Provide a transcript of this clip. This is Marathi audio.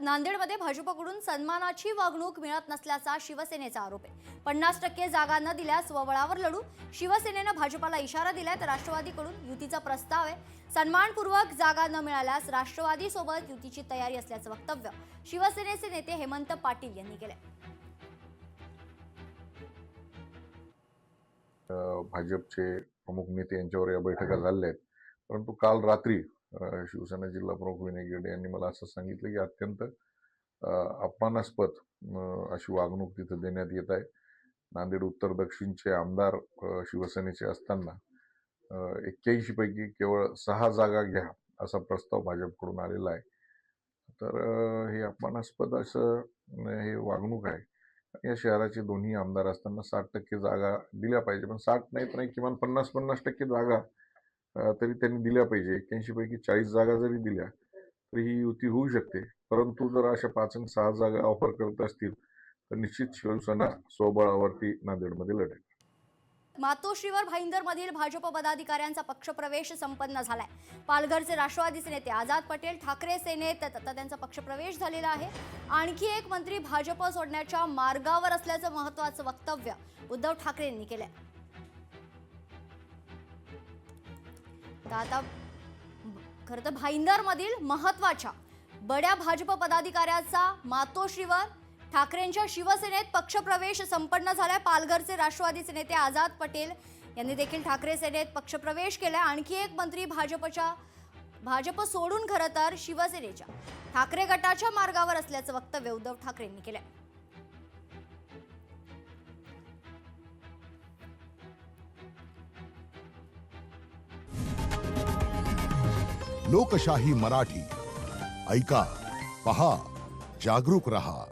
नांदेडमध्ये भाजपकडून सन्मानाची वागणूक मिळत नसल्याचा शिवसेनेचा आरोप आहे। 50% जागा न दिल्यास स्वबळावर लढू, शिवसेनेने भाजपला इशारा दिलाय। तर राष्ट्रवादीकडून युतीचा प्रस्ताव आहे। सन्मानपूर्वक जागा न मिळाल्यास राष्ट्रवादी सोबत युतीची तयारी असल्याचं वक्तव्य शिवसेनेचे नेते हेमंत पाटील यांनी केले। भाजपचे प्रमुख नेते यांच्यावर या बैठका झाल्या आहेत, परंतु काल रात्री शिवसेना जिल्हा प्रमुख विनय गिरडे यांनी मला असं सांगितलं की अत्यंत अपमानास्पद अशी वागणूक तिथं देण्यात येत आहे। नांदेड उत्तर दक्षिणचे आमदार शिवसेनेचे असताना 81 पैकी केवळ 6 जागा घ्या असा प्रस्ताव भाजपकडून आलेला आहे। तर हे अपमानास्पद असं हे वागणूक आहे। या शहराचे दोन्ही आमदार असताना 60% जागा दिल्या पाहिजे, पण 60 नाही तर किमान 50-50% जागा तरी त्यांनी दिल्या पाहिजे। 81 पैकी 40 जागा जरी दिल्या तरी ही युती होऊ शकते, परंतु जर अशा 5 आणि 6 जागा ऑफर करत असतील तर निश्चित शिवसेना स्वबळावरती नांदेडमध्ये लढेल। मातोश्रीवर भाईंदरमधील भाजप पदाधिकाऱ्यांचा पक्षप्रवेश संपन्न झालाय। पालघरचे राष्ट्रवादीचे नेते आझाद पटेल ठाकरे सेनेत आता त्यांचा पक्षप्रवेश झालेला आहे। आणखी एक मंत्री भाजप सोडण्याच्या मार्गावर असल्याचं महत्त्वाचं वक्तव्य उद्धव ठाकरे यांनी केलंय। आता खरं तर भाईंदरमधील महत्त्वाच्या बड्या भाजप पदाधिकाऱ्याचा मातोश्रीवर ठाकरेंच्या शिवसेनेत पक्षप्रवेश संपन्न झालाय। पालघरचे राष्ट्रवादीचे नेते आझाद पटेल यांनी देखील ठाकरे सेनेत पक्षप्रवेश केलाय। आणखी एक मंत्री भाजप सोडून खरं तर शिवसेनेच्या ठाकरे गटाच्या मार्गावर असल्याचं वक्तव्य उद्धव ठाकरे यांनी केलंय। लोकशाही मराठी ऐका, पहा, जागरूक रहा।